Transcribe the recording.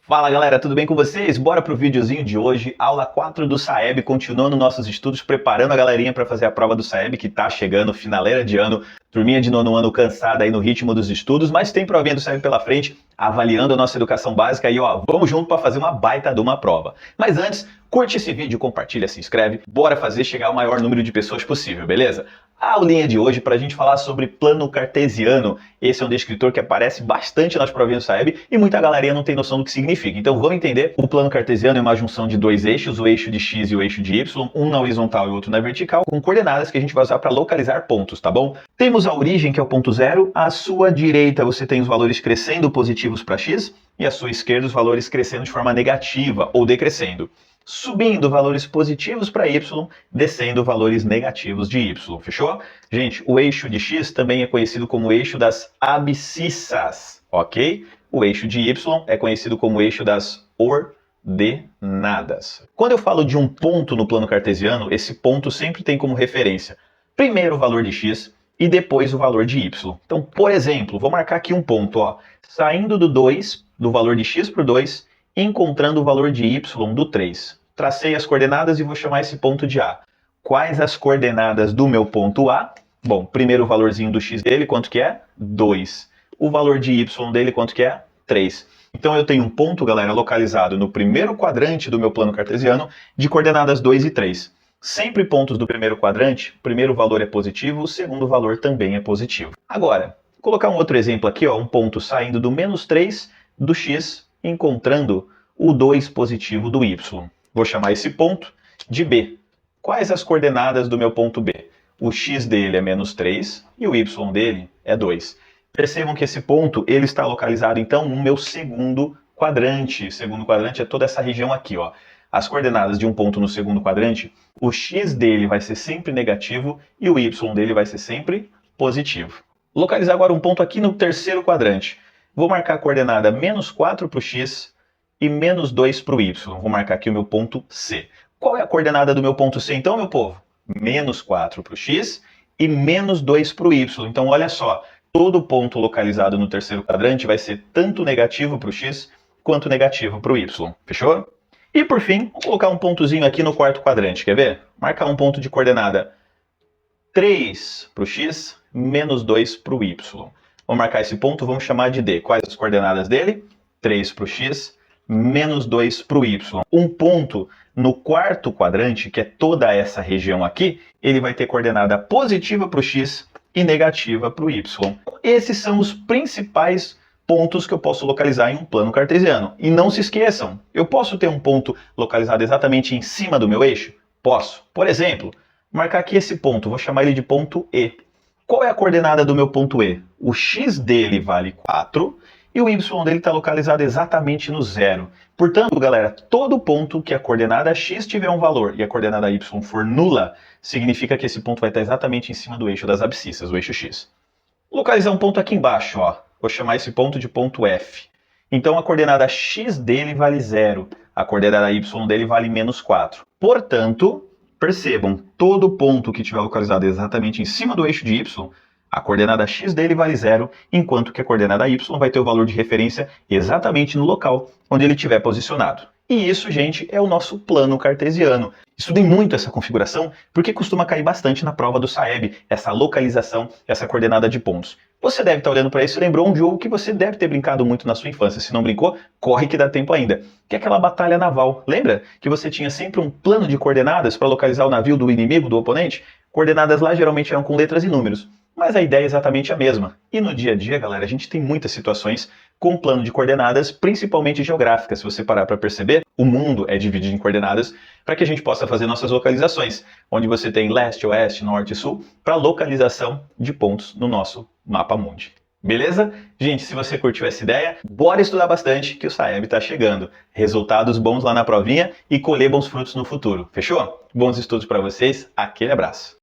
Fala galera, tudo bem com vocês? Bora pro videozinho de hoje, aula 4 do SAEB, continuando nossos estudos, preparando a galerinha para fazer a prova do SAEB que tá chegando, finaleira de ano, turminha de nono ano cansada aí no ritmo dos estudos, mas tem provinha do SAEB pela frente, avaliando a nossa educação básica e ó, vamos junto para fazer uma baita de uma prova. Mas antes, curte esse vídeo, compartilha, se inscreve, bora fazer chegar o maior número de pessoas possível, beleza? A aulinha de hoje para a gente falar sobre plano cartesiano. Esse é um descritor que aparece bastante nas provinhas do SAEB e muita galerinha não tem noção do que significa. Então vamos entender. O plano cartesiano é uma junção de dois eixos, o eixo de x e o eixo de y, um na horizontal e o outro na vertical, com coordenadas que a gente vai usar para localizar pontos, tá bom? Temos a origem, que é o ponto zero. À sua direita você tem os valores crescendo positivos para x e à sua esquerda os valores crescendo de forma negativa ou decrescendo. Subindo valores positivos para y, descendo valores negativos de y, fechou? Gente, o eixo de x também é conhecido como o eixo das abscissas, ok? O eixo de y é conhecido como o eixo das ordenadas. Quando eu falo de um ponto no plano cartesiano, esse ponto sempre tem como referência primeiro o valor de x e depois o valor de y. Então, por exemplo, vou marcar aqui um ponto, ó, saindo do 2, do valor de x para o 2, encontrando o valor de y do 3. Tracei as coordenadas e vou chamar esse ponto de A. Quais as coordenadas do meu ponto A? Bom, primeiro o valorzinho do x dele, quanto que é? 2. O valor de y dele, quanto que é? 3. Então eu tenho um ponto, galera, localizado no primeiro quadrante do meu plano cartesiano de coordenadas 2 e 3. Sempre pontos do primeiro quadrante, o primeiro valor é positivo, o segundo valor também é positivo. Agora, vou colocar um outro exemplo aqui, ó, um ponto saindo do menos 3 do x, encontrando o 2 positivo do y. Vou chamar esse ponto de B. Quais as coordenadas do meu ponto B? O x dele é menos 3 e o y dele é 2. Percebam que esse ponto ele está localizado, então, no meu segundo quadrante. Segundo quadrante é toda essa região aqui, ó. As coordenadas de um ponto no segundo quadrante, o x dele vai ser sempre negativo e o y dele vai ser sempre positivo. Localizar agora um ponto aqui no terceiro quadrante. Vou marcar a coordenada menos 4 para o x e menos 2 para o y. Vou marcar aqui o meu ponto C. Qual é a coordenada do meu ponto C então, meu povo? Menos 4 para o x e menos 2 para o y. Então, olha só, todo ponto localizado no terceiro quadrante vai ser tanto negativo para o x quanto negativo para o y. Fechou? E por fim, vou colocar um pontozinho aqui no quarto quadrante. Quer ver? Marcar um ponto de coordenada 3 para o x, menos 2 para o y. Vamos marcar esse ponto, vamos chamar de D. Quais as coordenadas dele? 3 para o x, menos 2 para o y. Um ponto no quarto quadrante, que é toda essa região aqui, ele vai ter coordenada positiva para o x e negativa para o y. Esses são os principais pontos que eu posso localizar em um plano cartesiano. E não se esqueçam, eu posso ter um ponto localizado exatamente em cima do meu eixo? Posso. Por exemplo, marcar aqui esse ponto, vou chamar ele de ponto E. Qual é a coordenada do meu ponto E? O x dele vale 4 e o y dele está localizado exatamente no zero. Portanto, galera, todo ponto que a coordenada x tiver um valor e a coordenada y for nula, significa que esse ponto vai estar exatamente em cima do eixo das abscissas, o eixo x. Vou localizar um ponto aqui embaixo, ó. Vou chamar esse ponto de ponto F. Então a coordenada x dele vale 0, a coordenada y dele vale menos 4. Portanto, percebam, todo ponto que estiver localizado exatamente em cima do eixo de y, a coordenada x dele vale 0, enquanto que a coordenada y vai ter o valor de referência exatamente no local onde ele estiver posicionado. E isso, gente, é o nosso plano cartesiano. Estudem muito essa configuração, porque costuma cair bastante na prova do SAEB, essa localização, essa coordenada de pontos. Você deve estar olhando para isso e lembrou um jogo que você deve ter brincado muito na sua infância. Se não brincou, corre que dá tempo ainda. Que é aquela batalha naval. Lembra que você tinha sempre um plano de coordenadas para localizar o navio do inimigo, do oponente? Coordenadas lá geralmente eram com letras e números. Mas a ideia é exatamente a mesma. E no dia a dia, galera, a gente tem muitas situações com plano de coordenadas, principalmente geográficas. Se você parar para perceber, o mundo é dividido em coordenadas para que a gente possa fazer nossas localizações, onde você tem leste, oeste, norte e sul, para localização de pontos no nosso mapa mundi. Beleza? Gente, se você curtiu essa ideia, bora estudar bastante que o SAEB está chegando. Resultados bons lá na provinha e colher bons frutos no futuro. Fechou? Bons estudos para vocês, aquele abraço.